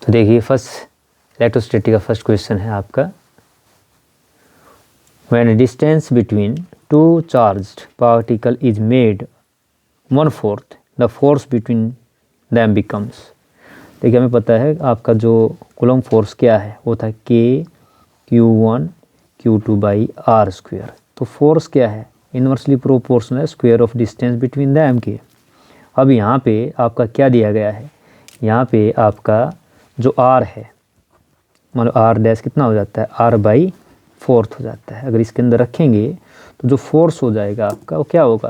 तो देखिए first electrostatic का फर्स्ट क्वेश्चन है आपका, when distance between two charged particle is made 1/4 the force between them becomes. देखिए हमें पता है आपका जो कूलम्ब फोर्स क्या है वो था K(Q1 Q2 by R square. तो फोर्स क्या है, inversely proportional square of distance between them के। अब यहाँ पे आपका क्या दिया गया है, यहाँ पे आपका जो R है, मान लो R डैश कितना हो जाता है, R/4 हो जाता है। अगर इसके अंदर रखेंगे तो जो फोर्स हो जाएगा आपका वो क्या होगा,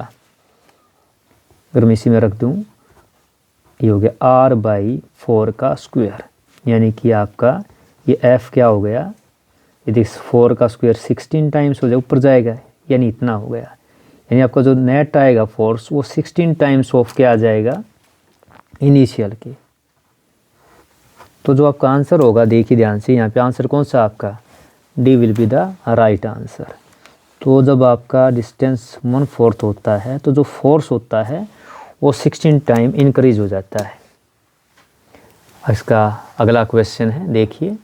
अगर मैं इसी में रख दूँ, ये हो गया R/4 का स्क्वायर, यानी कि आपका ये F क्या हो गया, यदि 4 का स्क्वायर 16 टाइम्स हो जाए ऊपर जाएगा, यानी इतना हो गया। यानी आपका जो नेट आएगा फोर्स वो 16 टाइम्स ऑफ क्या आ जाएगा, इनिशियल के। तो जो आपका आंसर होगा, देखिए ध्यान से, यहाँ पे आंसर कौन सा आपका, D will be the right answer. तो जब आपका डिस्टेंस 1/4 होता है तो जो फोर्स होता है वो 16 टाइम इंक्रीज हो जाता है। इसका अगला क्वेश्चन है, देखिए,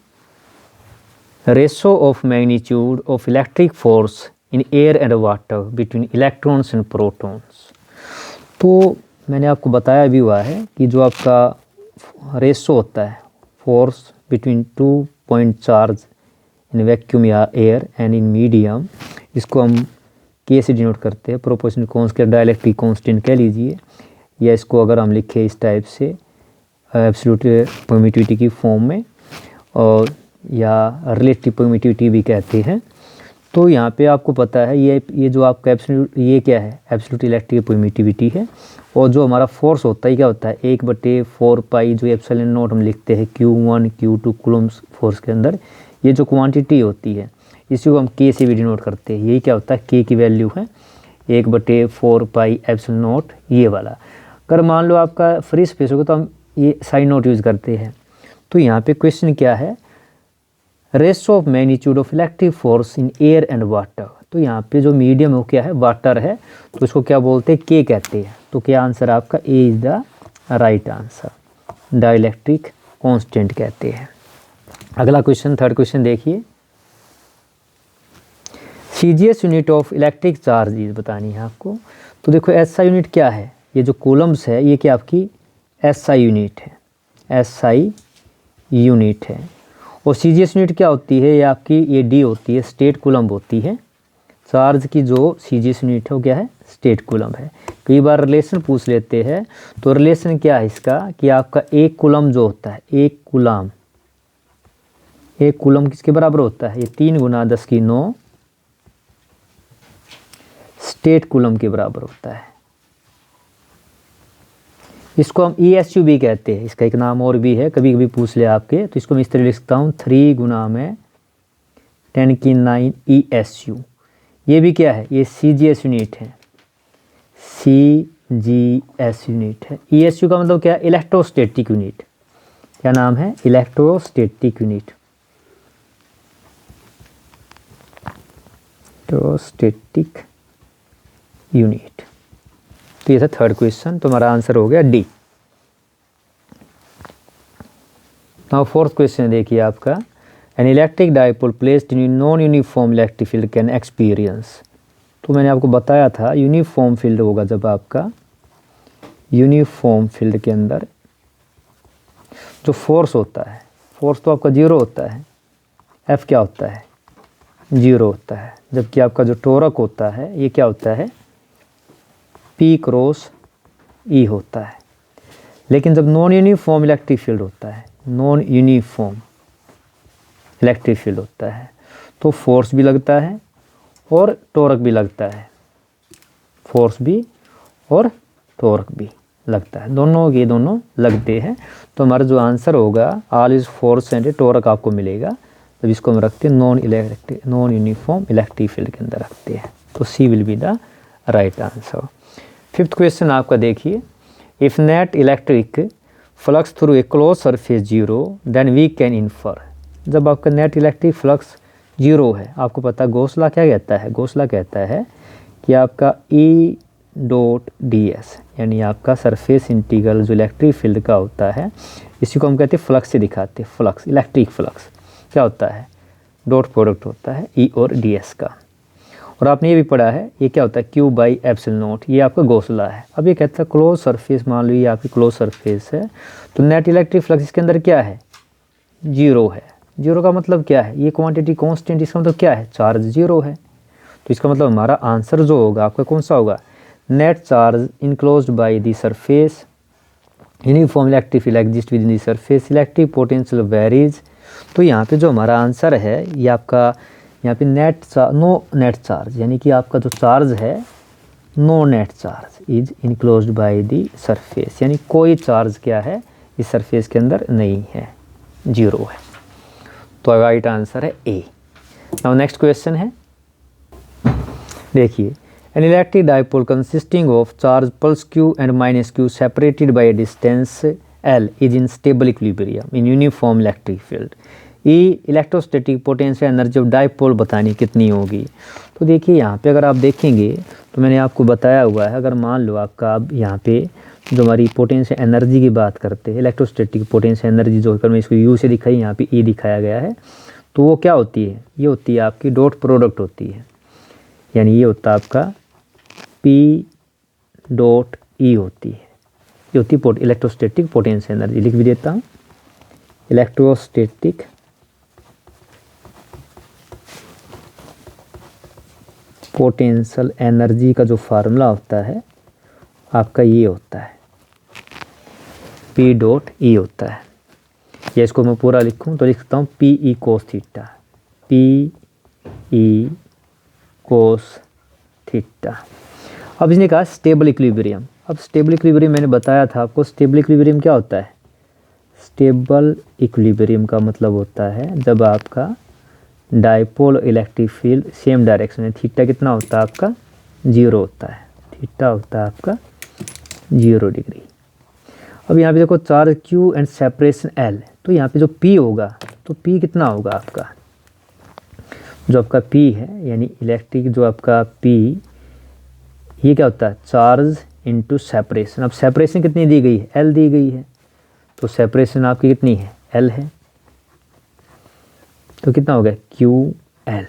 ratio of magnitude of electric force in air and water between electrons and protons. तो मैंने आपको बताया भी हुआ है कि जो आपका रेशो होता है force between 2 point charge in vacuum या एयर एंड इन मीडियम, इसको हम के से डिनोट करते हैं, प्रोपोर्शनल कांस्टेंट, डाइलेक्ट्रिक कांस्टेंट कह लीजिए, या इसको अगर हम लिखें इस टाइप से एब्सोल्यूट परमिटिविटी की फॉर्म में, और या रिलेटिव परमिटिविटी भी कहते हैं। तो यहाँ पे आपको पता है ये जो आपका एब्सोल्यूट, ये क्या है, एब्सोल्यूट इलेक्ट्रिक परमिटिविटी है। और जो हमारा फोर्स होता है क्या होता है, 1/4 पाई जो एप्सिलॉन नॉट हम लिखते हैं Q1 Q2 कूलम्ब फोर्स के अंदर, ये जो क्वांटिटी होती है इसी को हम के से भी डिनोट करते हैं। यही क्या होता है, के की वैल्यू है 1/4 पाई एप्सिलॉन नॉट, ये वाला। अगर मान लो आपका फ्री स्पेस होगा तो हम ये साइन नोट यूज़ करते हैं। तो यहाँ पे क्वेश्चन क्या है, ratio of magnitude of electric force in air and water. तो यहाँ पे जो मीडियम हो क्या है, वाटर है, तो इसको क्या बोलते हैं, के कहते हैं। तो क्या आंसर आपका A is the right answer, dielectric constant कहते हैं। अगला क्वेश्चन, थर्ड क्वेश्चन देखिए, CGS unit of electric charge is बतानी है आपको। तो देखो एसआई यूनिट क्या है, ये जो कूलम्ब्स है ये क्या आपकी एसआई यूनिट है, एसआई यूनिट है। और सीजीएस यूनिट क्या होती है, ये आपकी ये डी होती है, स्टेट कूलम्ब होती है। चार्ज की जो सीजीएस यूनिट है वो क्या है, स्टेट कूलम्ब है। कई बार रिलेशन पूछ लेते हैं, तो रिलेशन क्या है इसका, कि आपका एक कूलम्ब जो होता है, एक कूलम्ब किसके बराबर होता है, ये 3 × 10⁹ स्टेट कूलम्ब के बराबर होता है। इसको हम ESU भी कहते हैं, इसका एक नाम और भी है, कभी कभी पूछ ले आपके, तो इसको मैं इस तरह लिख सकता हूँ 3 × 10⁹ ESU। ये भी क्या है, ये CGS यूनिट है, CGS यूनिट है। ESU का मतलब क्या है, इलेक्ट्रोस्टैटिक यूनिट। क्या नाम है, इलेक्ट्रोस्टैटिक यूनिट, इलेक्ट्रोस्टैटिक यूनिट। तो ये था थर्ड क्वेश्चन, तो हमारा आंसर हो गया डी। नाउ फोर्थ क्वेश्चन देखिए आपका, an electric dipole placed in non uniform electric field can experience. तो मैंने आपको बताया था यूनिफॉर्म फील्ड होगा जब आपका यूनिफॉर्म फील्ड के अंदर जो फोर्स होता है, फोर्स तो आपका 0 होता है, एफ क्या होता है, 0 होता है। जबकि आपका जो टोरक होता है ये क्या होता है, P×E होता है। लेकिन जब नॉन यूनिफॉर्म इलेक्ट्रिक फील्ड होता है, नॉन यूनिफॉर्म इलेक्ट्रिक फील्ड होता है, तो फोर्स भी लगता है और टॉर्क भी लगता है, फोर्स भी और टॉर्क भी लगता है, दोनों के दोनों लगते हैं। तो हमारा जो आंसर होगा all is force and torque आपको मिलेगा। जब इसको हम रखते हैं नॉन यूनिफॉर्म इलेक्ट्रिक फील्ड के अंदर रखते हैं, तो C will be the right answer. Fifth question आपका देखिए, if net electric flux through a closed surface 0 then we can infer. जब आपका नेट इलेक्ट्रिक फ्लक्स 0 है, आपको पता है गॉस लॉ क्या कहता है, गॉस लॉ कहता है कि आपका E डॉट डी एस, यानी आपका सरफेस इंटीग्रल जो इलेक्ट्रिक फील्ड का होता है, इसी को हम कहते हैं फ्लक्स से दिखाते हैं, फ्लक्स, इलेक्ट्रिक फ्लक्स क्या होता है, डॉट प्रोडक्ट होता है ई और डी एस का। और आपने ये भी पढ़ा है, ये क्या होता है, क्यू बाई एप्सिलॉन नॉट, ये आपका गॉसला है। अब ये कहता है क्लोज सरफेस, मान लो ये आपकी क्लोज सरफेस है, तो नेट इलेक्ट्रिक फ्लक्स इसके अंदर क्या है, जीरो है। जीरो का मतलब क्या है, ये क्वांटिटी कांस्टेंट, इसका मतलब क्या है, चार्ज जीरो है। तो इसका मतलब हमारा आंसर जो होगा आपका कौन सा होगा, net charge enclosed by the surface, uniform electric field exist with in the surface, electric potential varies. तो यहाँ पे जो हमारा आंसर है ये आपका, यहाँ पे नो नेट चार्ज, यानी कि आपका जो चार्ज है, no net charge is enclosed by the surface, यानी कोई चार्ज क्या है इस सरफेस के अंदर नहीं है, जीरो है। तो राइट आंसर है ए। नाउ नेक्स्ट क्वेश्चन है, देखिए, N electric dipole consisting of charge plus q and minus q separated by A distance l is in stable equilibrium in uniform electric field. E electrostatic potential energy of dipole बतानी कितनी होगी। तो देखिए यहाँ पे अगर आप देखेंगे तो मैंने आपको बताया हुआ है, अगर मान लो आपका, अब यहाँ पे जो हमारी पोटेंशियल एनर्जी की बात करते हैं, इलेक्ट्रोस्टैटिक पोटेंशियल एनर्जी जो, अगर मैं इसको यू से दिखाई, यहाँ पे ई दिखाया गया है, तो वो क्या होती है, ये होती है आपकी डॉट प्रोडक्ट होती है, यानी ये होता है आपका पी डॉट ई होती है, ये होती है इलेक्ट्रोस्टैटिक पोटेंशियल एनर्जी। लिख भी देता हूँ, इलेक्ट्रोस्टैटिक पोटेंशियल एनर्जी का जो फार्मूला होता है आपका ये होता है पी डॉट ई होता है। या इसको मैं पूरा लिखूँ तो लिख सकता हूँ P E cos theta, P E cos theta. अब इसने कहा स्टेबल इक्विलिब्रियम। अब स्टेबल इक्विलिब्रियम मैंने बताया था आपको, स्टेबल इक्विलिब्रियम क्या होता है, स्टेबल इक्विलिब्रियम का मतलब होता है जब आपका dipole electric field same direction में, थीटा कितना होता है आपका, जीरो होता है, थीटा होता है आपका 0 डिग्री। अब यहाँ पे देखो charge q and separation l, तो यहाँ पे जो p होगा तो p कितना होगा आपका, जो आपका p है, यानी इलेक्ट्रिक जो आपका p, ये क्या होता है, चार्ज इनटू सेपरेशन। अब सेपरेशन कितनी दी गई है, l दी गई है, तो सेपरेशन आपकी कितनी है, l है, तो कितना हो गया QL।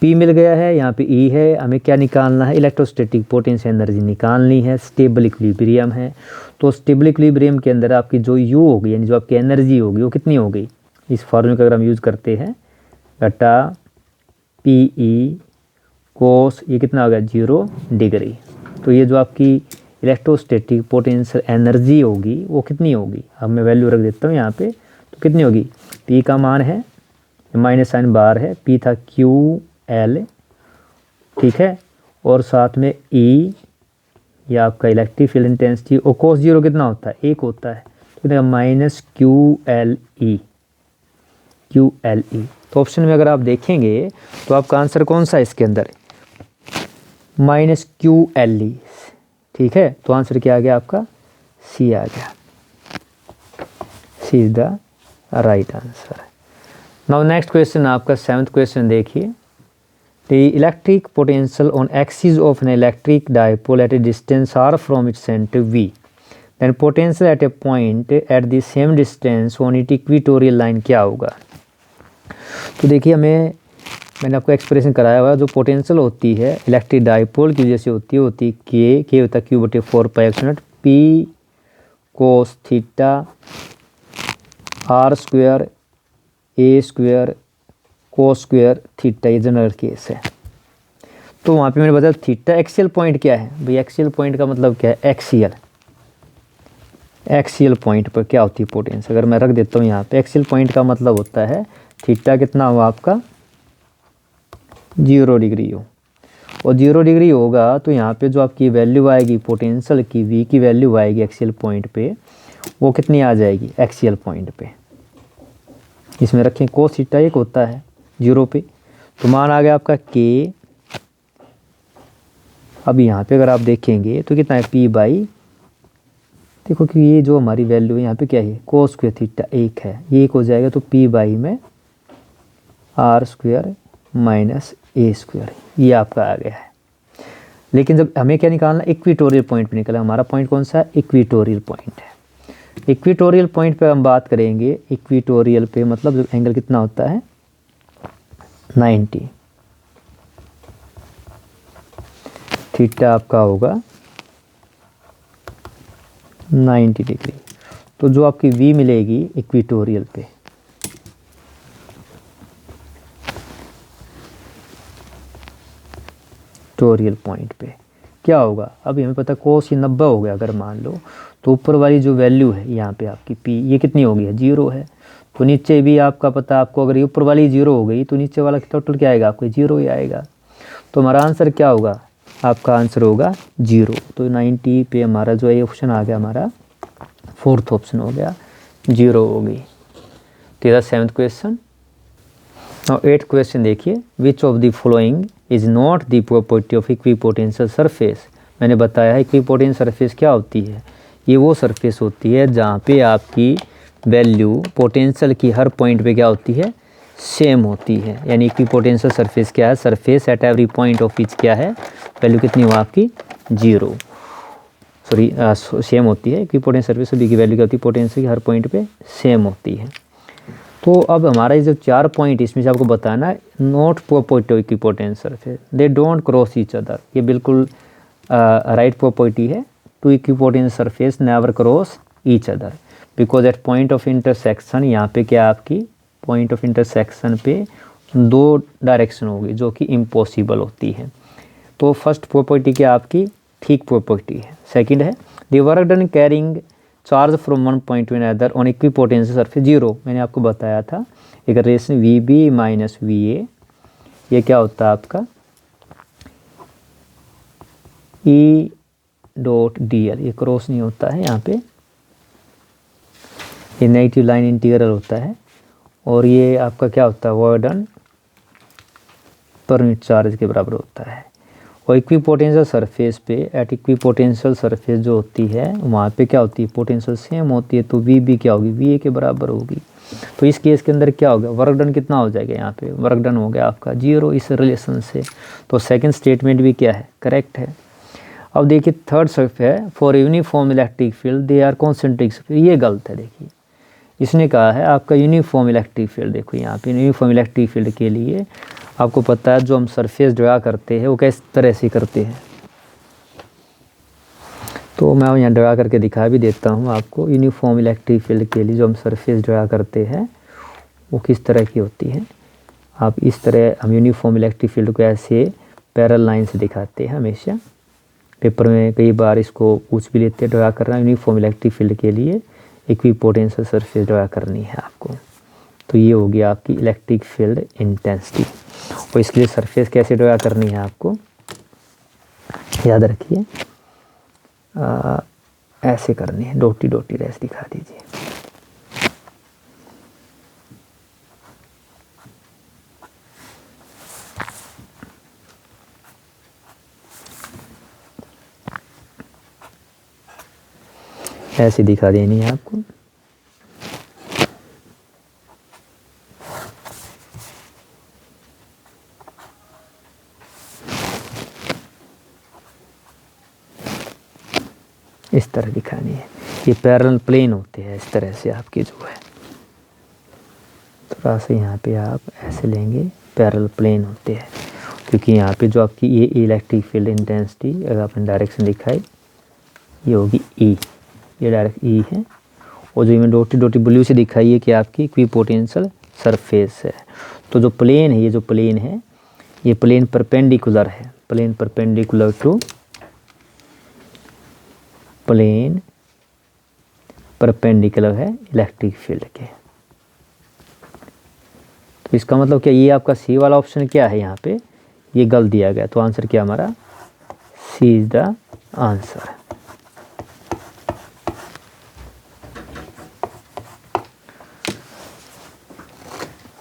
P मिल गया है, यहाँ पे E है, हमें क्या निकालना है, इलेक्ट्रोस्टैटिक पोटेंशियल एनर्जी निकालनी है, स्टेबल इक्विलिब्रियम है। तो स्टेबल इक्विलिब्रियम के अंदर आपकी जो U होगी, यानी जो आपकी एनर्जी होगी वो कितनी होगी, इस फॉर्मूले का अगर हम यूज़ करते हैं, घटा PE कोस, ये कितना हो गया 0 डिग्री। तो ये जो आपकी इलेक्ट्रोस्टैटिक पोटेंशियल एनर्जी होगी वो कितनी होगी, अब मैं वैल्यू रख देता हूँ यहाँ पे, तो कितनी होगी, P का मान है, माइनस साइन बार है, P था QL, ठीक है, और साथ में E, या आपका इलेक्ट्रिक फील्ड इंटेंसिटी, और कोस 0 कितना होता है, 1 होता है, तो कितना माइनस QLE। तो ऑप्शन में अगर आप देखेंगे तो आपका आंसर कौन सा है इसके अंदर, माइनस QLE, ठीक है। तो आंसर क्या आ गया आपका, C आ गया, C is the right answer. Now next question आपका 7th क्वेश्चन देखिए, the electric potential on axis of an electric dipole at a distance r from its centre V, then potential at a point at the same distance on it equatorial line क्या होगा। तो देखिए मैंने आपको expression कराया हुआ है, जो पोटेंशियल होती है इलेक्ट्रिक डाइपोल की वजह से होती है के होता है Q/4πε0 P cos theta r² a² cos square theta, ये जनरल केस है। तो वहाँ पे मैंने बताया थीटा एक्सियल पॉइंट क्या है भाई, एक्सियल पॉइंट का मतलब क्या है, एक्सियल पॉइंट पर क्या होती है पोटेंशियल, अगर मैं रख देता हूँ यहाँ पे, एक्सियल पॉइंट का मतलब होता है थीटा कितना हुआ आपका 0 डिग्री हो, और 0 डिग्री होगा तो यहाँ पे जो आपकी वैल्यू आएगी पोटेंशियल की, V की वैल्यू आएगी एक्सियल पॉइंट पे, वो कितनी आ जाएगी एक्सियल पॉइंट पे, इसमें रखें कोस थीटा 1 होता है 0 पे, तो मान आ गया आपका K। अब यहाँ पे अगर आप देखेंगे तो कितना है P/, देखो कि ये जो हमारी वैल्यू है यहाँ पे क्या है, कोस स्क्वायर थीटा 1 है, ये 1 हो जाएगा, तो P/, में r² - a², ये आपका आ गया है। लेकिन जब हमें क्या निकालना, इक्वेटोरियल पॉइंट पे निकला, हमारा पॉइंट कौन सा है, इक्वेटोरियल पॉइंट है। इक्वेटोरियल पॉइंट पे हम बात करेंगे, इक्वेटोरियल पे मतलब जब एंगल कितना होता है 90, थीटा आपका होगा 90 डिग्री। तो जो आपकी V मिलेगी इक्वेटोरियल पे, टोरियल पॉइंट पे क्या होगा, अभी हमें पता कोस ये 90 हो गया अगर मान लो, तो ऊपर वाली जो वैल्यू है यहाँ पे आपकी P ये कितनी हो गई है, 0 है। तो नीचे भी आपका पता, आपको अगर ये ऊपर वाली 0 हो गई तो नीचे वाला टोटल क्या आएगा, आपको 0 ही आएगा। तो हमारा आंसर क्या होगा, आपका आंसर होगा 0। तो 90 पे हमारा जो है ऑप्शन आ गया, हमारा फोर्थ ऑप्शन हो गया, 0 हो गई। तेरा 7th question. Now 8th question देखिए, विच of the following is not the property of equipotential surface. मैंने बताया है इक्विपोटेंशियल सरफेस क्या होती है, ये वो सरफेस होती है जहाँ पे आपकी वैल्यू पोटेंशियल की हर पॉइंट पे क्या होती है, सेम होती है। यानी इक्विपोटेंशियल सरफेस क्या है, surface at every point of which क्या है, वैल्यू कितनी हो आपकी 0, सॉरी सेम होती है। इक्विपोटेंशियल सरफेस बी की वैल्यू क्या होती है, पोटेंशियल की हर पॉइंट पे सेम होती है। तो अब हमारा ये जो 4 पॉइंट इसमें से आपको बताना है, not property of equipotential surface, they don't cross each other, ये बिल्कुल राइट प्रॉपर्टी है। Two equipotential surface never cross each other because at point of intersection, यहाँ पे क्या आपकी पॉइंट ऑफ इंटरसेक्शन पे 2 डायरेक्शन होगी जो कि इम्पॉसिबल होती है। तो फर्स्ट प्रॉपर्टी क्या आपकी ठीक प्रॉपर्टी है। सेकंड है the work done carrying charge from one point two another on equipotential surface 0। मैंने आपको बताया था एक रिलेशन VB माइनस VA, ये क्या होता है आपका E डॉट DL, ये क्रॉस नहीं होता है यहाँ पे, ये नेगेटिव लाइन इंटीग्रल होता है। और ये आपका क्या होता है, work done per unit charge के बराबर होता है। और इक्विपोटेंशियल सरफेस पे, एट इक्विपोटेंशियल सरफेस जो होती है वहाँ पे क्या होती है, पोटेंशियल सेम होती है, तो VB क्या होगी, VA के बराबर होगी। तो इस केस के अंदर क्या होगा, वर्क डन कितना हो जाएगा, यहाँ पे वर्क डन हो गया आपका 0 इस रिलेशन से। तो सेकंड स्टेटमेंट भी क्या है, करेक्ट है। अब देखिए थर्ड सर्फ है, for uniform electric field they are concentric, ये गलत है। देखिए इसने कहा है आपका यूनिफॉर्म इलेक्ट्रिक फील्ड, देखो यहाँ पे यूनिफॉर्म इलेक्ट्रिक फील्ड के लिए आपको पता है जो हम सरफेस ड्रा करते हैं वो किस तरह से करते हैं। तो मैं यहाँ ड्रा करके दिखा भी देता हूँ आपको, यूनिफॉर्म इलेक्ट्रिक फील्ड के लिए जो हम सरफेस ड्रा करते हैं वो किस तरह की होती है। आप इस तरह हम यूनिफॉर्म इलेक्ट्रिक फील्ड को ऐसे पैरेलल लाइन से दिखाते हैं हमेशा, पेपर में कई बार इसको पूछ भी लेते हैं। ड्रा करना यूनिफॉर्म इलेक्ट्रिक फील्ड के लिए इक्विपोटेंशियल सरफेस ड्रा करनी है आपको। तो ये होगी आपकी इलेक्ट्रिक फील्ड इंटेंसिटी। और इसके लिए सरफेस कैसे ड्रा करनी है आपको याद रखिए, ऐसे करनी है, डोटी डोटी रेस दिखा दीजिए। ऐसे दिखा देनी है आपको। इस तरह दिखानी है, ये पैरेलल प्लेन होते हैं इस तरह से आपके जो है, थोड़ा सा यहाँ पे आप ऐसे लेंगे, पैरेलल प्लेन होते हैं। क्योंकि यहाँ पे जो आपकी ये इलेक्ट्रिक फील्ड इंटेंसिटी अगर आपने डायरेक्शन दिखाई, ये होगी E, ये डायरेक्ट E है। और जो मैं डोटी डोटी ब्लू से दिखाई है कि आपकी इक्विपोटेंशियल सरफेस है। तो जो प्लेन है, ये जो प्लेन है ये प्लेन परपेंडिकुलर है, plane perpendicular to plane perpendicular है इलेक्ट्रिक फील्ड के। तो इसका मतलब क्या, ये आपका सी वाला ऑप्शन क्या है, यहाँ पे ये गलत दिया गया। तो आंसर क्या हमारा सी इज द आंसर।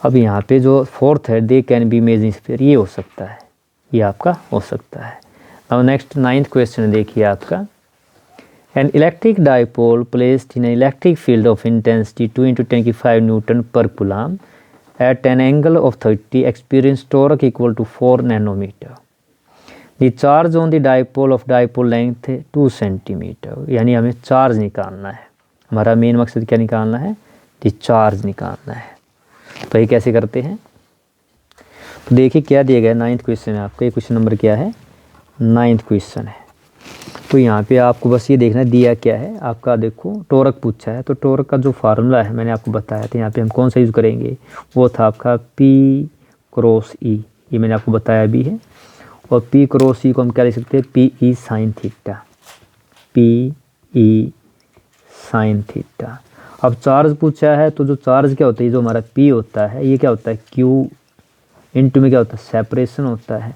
अब यहाँ पे जो फोर्थ है, they can be imaging sphere, ये हो सकता है, ये आपका हो सकता है। अब नेक्स्ट 9th क्वेश्चन देखिए आपका, an electric dipole placed in electric field of intensity 2 × 10⁵ newton per coulomb at an angle of 30 experiences torque equal to 4 nanometre. The charge on the dipole of dipole length 2 centimetre, यानी हमें charge निकालना है। हमारा main मकसद क्या निकालना है? The charge निकालना है। तो ये कैसे करते हैं? तो देखिए क्या दिया गया है 9th क्वेश्चन में आपका। ये क्वेश्चन नंबर क्या है? 9th क्वेश्चन है। तो यहाँ पे आपको बस ये देखना दिया क्या है आपका। देखो टोरक पूछा है, तो टोरक का जो फार्मूला है मैंने आपको बताया था। यहाँ पे हम कौन सा यूज़ करेंगे? वो था आपका P क्रॉस E, ये मैंने आपको बताया भी है। और P क्रॉस E को हम क्या लिख सकते हैं? PE sine theta, PE sine theta. अब चार्ज पूछा है, तो जो चार्ज क्या होता है, जो हमारा P होता है, ये क्या होता है? Q इंटू में क्या होता है? सेपरेशन होता है।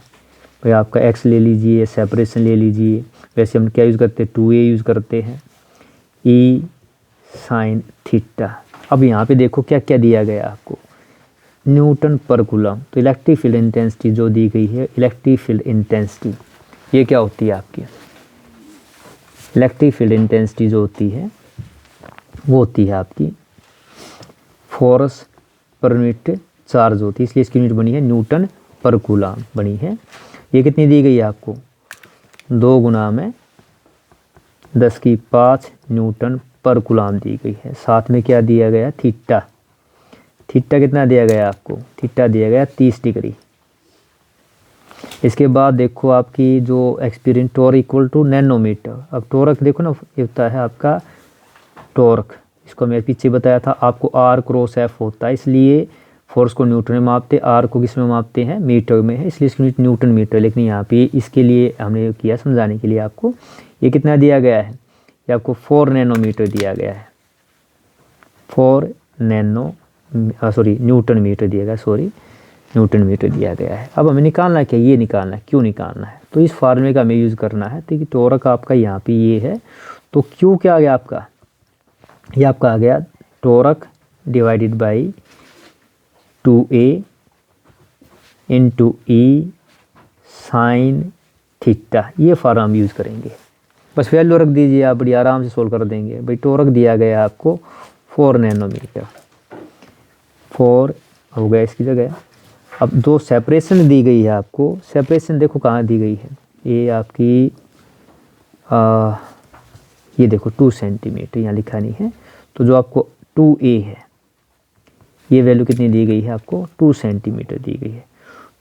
भाई आपका x ले लीजिए, सेपरेशन ले लीजिए। वैसे हम क्या यूज़ करते हैं? 2a यूज़ करते हैं, E साइन थीटा। अब यहाँ पे देखो क्या क्या दिया गया आपको, न्यूटन पर कूलम। तो इलेक्ट्रिक फील्ड इंटेंसिटी जो दी गई है, इलेक्ट्रिक फील्ड इंटेंसिटी ये क्या होती है आपकी? इलेक्ट्रिक फील्ड इंटेंसिटी जो होती है वो होती है आपकी फोर्स पर यूनिट चार्ज होती है, इसलिए इसकी यूनिट बनी है न्यूटन पर कूलम बनी है। ये कितनी दी गई है आपको? 2 गुना में 10⁵ न्यूटन पर कूलम दी गई है। साथ में क्या दिया गया? थीटा। थीटा कितना दिया गया आपको? थीटा दिया गया 30 डिग्री। इसके बाद देखो आपकी जो experience torque equal to nanometre. अब टॉर्क देखो ना, ये होता है आपका टॉर्क, इसको मैं पीछे बताया था आपको, R क्रॉस F होता है। इसलिए फोर्स को न्यूटन में मापते, R को किस में मापते हैं? मीटर में है, इसलिए इसकी यूनिट न्यूटन मीटर। लेकिन यहाँ पे इसके लिए हमने किया समझाने के लिए आपको, ये कितना दिया गया है? ये आपको 4 नैनोमीटर दिया गया है, 4 न्यूटन मीटर दिया गया, न्यूटन मीटर दिया गया है। अब हमें निकालना क्या? ये निकालना है। क्यों निकालना है? तो इस फार्मूले का हमें यूज़ करना है। तो टॉर्क आपका यहाँ पे ये है, तो क्यू क्या आ गया आपका? ये आपका आ गया torque divided by 2a into E sine theta. ये फार्मूला हम यूज़ करेंगे। बस वैल्यू रख दीजिए, आप बड़ी आराम से सोल्व कर देंगे। भाई टॉर्क दिया गया आपको 4 नैनोमीटर, 4 हो गया इसकी जगह। अब 2 सेपरेशन दी गई है आपको। सेपरेशन देखो कहाँ दी गई है? ये आपकी ये देखो 2 सेंटीमीटर यहाँ लिखा नहीं है। तो जो आपको 2a है, ये वैल्यू कितनी दी गई है आपको? 2 सेंटीमीटर दी गई है।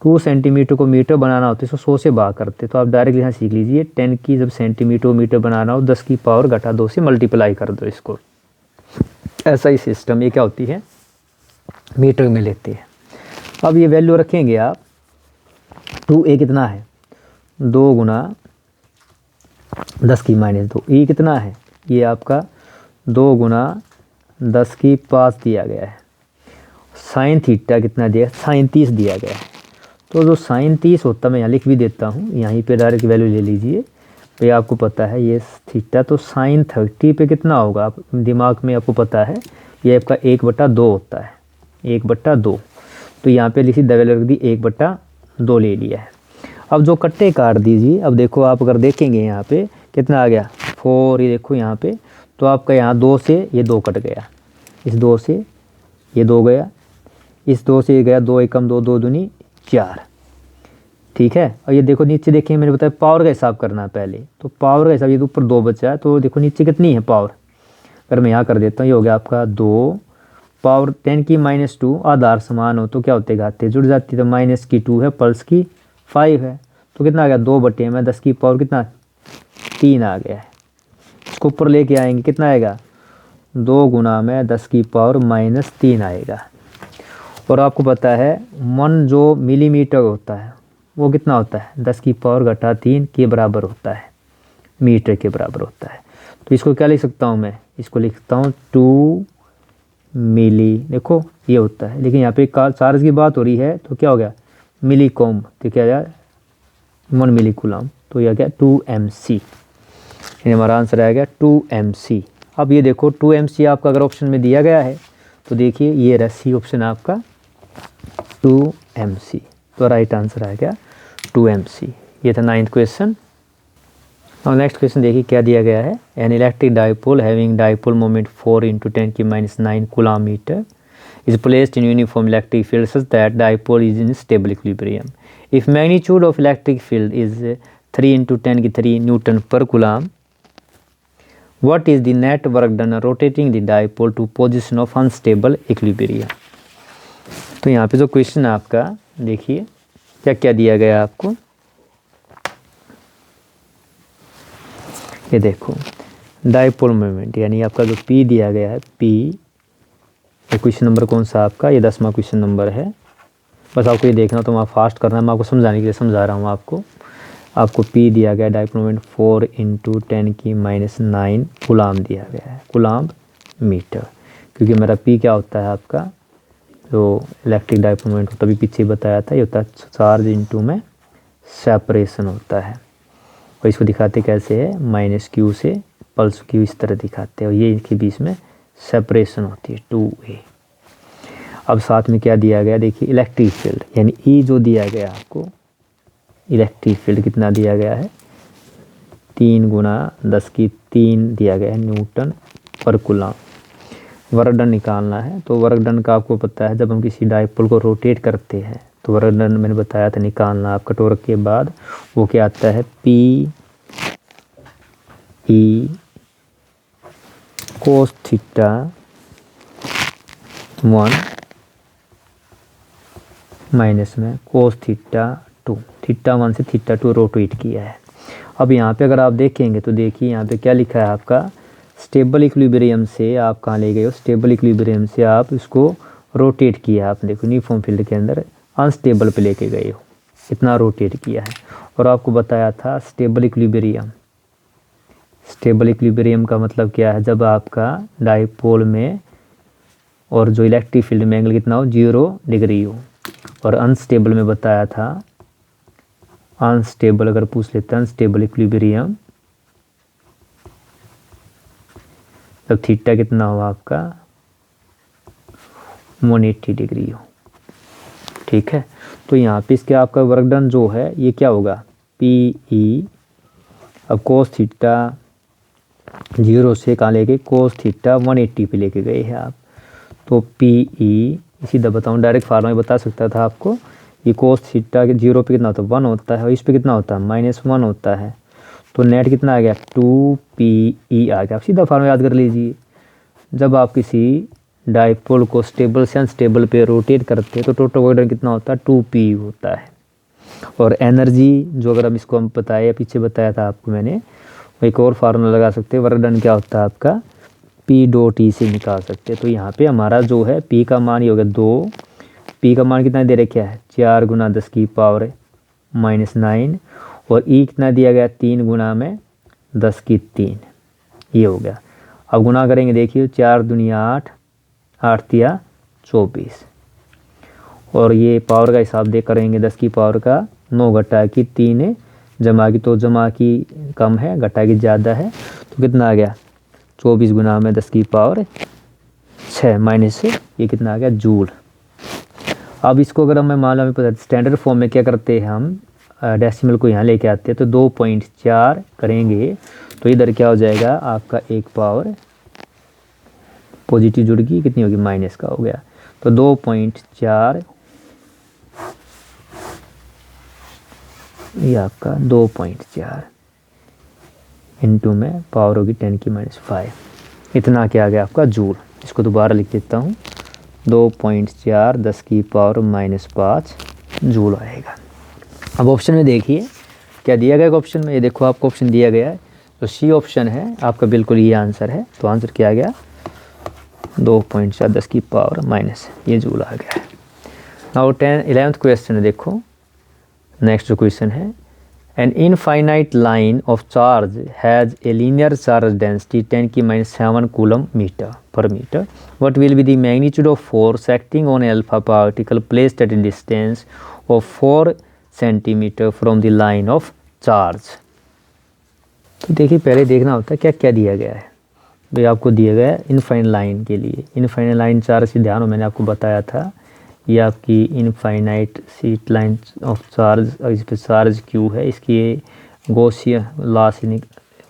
2 सेंटीमीटर को मीटर बनाना होता है, इसको 100 से भाग करते, तो आप डायरेक्ट यहाँ सीख लीजिए। 10 की जब सेंटीमीटर मीटर बनाना हो, 10⁻2 से मल्टीप्लाई कर दो इसको। ऐसा ही सिस्टम, ये क्या होती है? मीटर में लेते हैं। अब ये वैल्यू रखेंगे आप, 2a कितना है? 2 गुना 10⁻²। E कितना है? ये आपका 2 गुना 10⁵ दिया गया है। साइन थीटा कितना दिया? साइन 30 दिया गया है। तो जो साइन 30 होता है, मैं यहाँ लिख भी देता हूँ, यहीं पे डायरेक्ट वैल्यू ले लीजिए। तो आपको पता है ये थीटा, तो साइन 30 पे कितना होगा? आप दिमाग में आपको पता है, ये आपका 1/2 होता है, 1/2। तो यहाँ पे लिखी वैल्यू रख दी, 1/2 ले लिया है। अब जो कट्टे काट दीजिए। अब देखो आप अगर देखेंगे यहाँ पे कितना आ गया? 4। ये देखो यहाँ पे, तो आपका यहाँ 2 से ये 2 कट गया, इस 2 से ये 2 गया, इस 2 से ये गया, 2 एकम 2, 2 दूनी 4। ठीक है। और ये देखो नीचे देखिए, मैंने बताया पावर का हिसाब करना है पहले। तो पावर का हिसाब, ये तो ऊपर 2 बचा है, तो देखो नीचे कितनी है पावर? अगर मैं यहाँ कर देता हूँ, ये हो गया आपका 2 पावर 10⁻²। आधार समान हो तो क्या होते? घाते जुड़ जाती है। तो -2 है, प्लस 5 है, तो कितना आ गया? 2 में 10 की पावर कितना? 3 आ गया है। इसको ऊपर लेके आएंगे, कितना आएगा? 2 गुना में 10 की पावर -3 आएगा। और आपको पता है 1 जो मिलीमीटर होता है वो कितना होता है? 10 की पावर -3 के बराबर होता है, मीटर के बराबर होता है। तो इसको क्या लिख सकता हूँ मैं? इसको लिख सकता हूँ 2 मिली। देखो ये होता है, लेकिन यहाँ पे चार्ज की बात हो रही है, तो क्या हो गया? मिली कॉम, तो क्या यार 1 मिली कूलम। तो यह क्या? 2 mc। हमारा आंसर आएगा 2 mc। अब ये देखो 2 mc आपका अगर ऑप्शन में दिया गया है, तो देखिए ये रहा सी ऑप्शन आपका 2 mc। तो राइट आंसर आएगा 2 mc। ये था 9th क्वेश्चन। और नेक्स्ट क्वेश्चन देखिए क्या दिया गया है। An electric dipole having dipole moment 4 × 10⁻⁹ coulomb metre is placed in uniform electric field such that dipole is in stable equilibrium. If magnitude of electric field is 3 × 10⁻³ newton per coulomb. What is the net work done rotating the dipole to position of unstable equilibrium. तो यहाँ पे जो question है आपका, देखिए क्या क्या दिया गया है आपको। ये देखो डाइपोल मोमेंट, यानी आपका जो P दिया गया है, P, ये क्वेश्चन नंबर कौन सा आपका, ये 10वां क्वेश्चन नंबर है। बस आपको ये देखना, तो मैं फास्ट करना है, मैं आपको समझाने के लिए समझा रहा हूँ आपको P दिया गया डाइपोल मोमेंट 4 × 10⁻⁹ कूलम दिया गया है, कूलम मीटर। क्योंकि मेरा P क्या होता है आपका, जो इलेक्ट्रिक डाइपोल मोमेंट होता है, अभी पीछे बताया था, ये होता है चार्ज इनटू में सेपरेशन होता है। और इसको दिखाते कैसे है, -q से पल्स q इस तरह दिखाते हैं, और ये इनके बीच में सेपरेशन होती है 2a। अब साथ में क्या दिया गया, देखिए इलेक्ट्रिक फील्ड, यानी E जो दिया गया आपको, इलेक्ट्रिक फील्ड कितना दिया गया है, 3 × 10⁻³ दिया गया है Newton per coulomb. Work done निकालना है, तो वर्क डन का आपको पता है, जब हम किसी डाइपोल को रोटेट करते हैं तो वर्क डन मैंने बताया था निकालना आपका टॉर्क के बाद, वो क्या आता है, P E cos θ 1 माइनस में cos θ 2, θ 1 से θ 2 रोटेट किया है। अब यहाँ पे अगर आप देखेंगे तो देखिए यहाँ पे क्या लिखा है आपका, स्टेबल इक्विलिब्रियम से आप कहाँ ले गए हो, स्टेबल इक्विलिब्रियम से आप इसको रोटेट किया आपने, देखो यूनिफॉर्म फील्ड के अंदर अनस्टेबल पे लेके गए हो, इतना रोटेट किया है। और आपको बताया था स्टेबल इक्विलिब्रियम, स्टेबल इक्विलिब्रियम का मतलब क्या है, जब आपका डाइपोल में और जो इलेक्ट्रिक फील्ड में एंगल कितना हो, 0 डिग्री हो। और अनस्टेबल में बताया था, अनस्टेबल अगर पूछ लेते हैं, अनस्टेबल इक्विलिब्रियम जब थीटा कितना हो आपका, 180 डिग्री हो, ठीक है। तो यहाँ पे इसके आपका वर्क डन जो है ये क्या होगा, PE, अब cos θ 0 से कहाँ लेके, cos θ 180 पे लेके गए हैं आप, तो PE, सीधा बताऊँ डायरेक्ट फार्मूला में बता सकता था आपको, ये cos θ के 0 पे कितना होता है, 1 होता है, और इस पे कितना होता है, -1 होता है। तो नेट कितना आ गया, 2PE आ गया। आप सीधा फार्मूला याद कर लीजिए, जब आप किसी डाइपोल को स्टेबल से अनस्टेबल पे रोटेट करते हैं तो टोटल वर्क डन कितना होता है, 2PE होता है। और एनर्जी जो अगर हम इसको हम बताया, पीछे बताया था आपको मैंने, एक और फार्मूला लगा सकते हैं, वर्क डन क्या होता है आपका, P.E से निकाल सकते हैं। तो यहाँ पे हमारा जो है P का मान ये हो गया 2, P का मान कितना दे रखा है, 4 × 10⁻⁹, और E कितना दिया गया, 3 × 10⁻³ ये हो गया। अब गुना करेंगे, देखिए 4 दूनी 8, 8 तिया 24, और ये पावर का हिसाब दे करेंगे, 10 की पावर का 9 घटा की 3 जमा की, तो जमा की कम है, घटा की ज़्यादा है, तो कितना आ गया, 24 × 10 की पावर 6 माइनस से ये कितना आ गया, जूल। अब इसको अगर हमें मान लो हमें पता स्टैंडर्ड फॉर्म में क्या करते हैं हम, डेसिमल को यहाँ लेके आते हैं, तो 2.4 करेंगे तो इधर क्या हो जाएगा आपका, एक पावर पॉजिटिव जुड़ गई, कितनी होगी, माइनस का हो गया। तो 2.4 ये आपका 2.4 इंटू में पावर होगी 10⁻⁵, इतना क्या आ गया आपका, जूल। इसको दोबारा लिख देता हूँ, 2.4 10 की पावर -5 जूल आएगा। अब ऑप्शन में देखिए क्या दिया गया ऑप्शन में, ये देखो आपको ऑप्शन दिया गया है, तो सी ऑप्शन है आपका, बिल्कुल ये आंसर है। तो आंसर क्या आ गया, 2.4 10 की पावर माइनस ये जूल आ गया है। नाउ 11th क्वेश्चन है, देखो नेक्स्ट जो क्वेश्चन है, an infinite line of charge has a linear charge density 10⁻⁷ coulomb metre per metre, what will be the magnitude of force acting on alpha particle placed at a distance of 4 cm from the line of charge। तो देखिए पहले देखना होता है क्या क्या दिया गया है भाई, आपको दिया गया है इनफाइनाइट लाइन के लिए, इनफाइनाइट लाइन चार्ज से ध्यान हो, मैंने आपको बताया था ये आपकी infinite sheet line of charge, इस पर चार्ज क्यू है, इसकी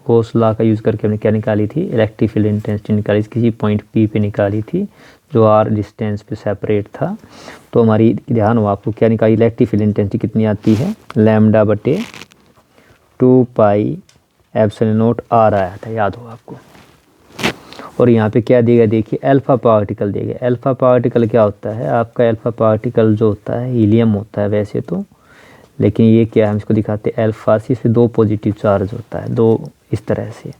गॉस लॉ का यूज़ करके हमने क्या निकाली थी, इलेक्ट्रिक फील्ड इंटेंसिटी निकाली, किसी पॉइंट P पे निकाली थी जो R डिस्टेंस पे सेपरेट था। तो हमारी ध्यान हो आपको क्या निकाली, इलेक्ट्रिक फील्ड इंटेंसिटी कितनी आती है, λ/2 2 पाई एप्सिलॉन नॉट आर आया था, याद हो आपको। और यहाँ पे क्या दिया गया देखिए, अल्फा पार्टिकल दिया गया। अल्फा पार्टिकल क्या होता है आपका, अल्फा पार्टिकल जो होता है हीलियम होता है वैसे तो, लेकिन ये क्या है हम इसको दिखाते हैं अल्फा से, इसमें 2 पॉजिटिव चार्ज होता है, 2 इस तरह से।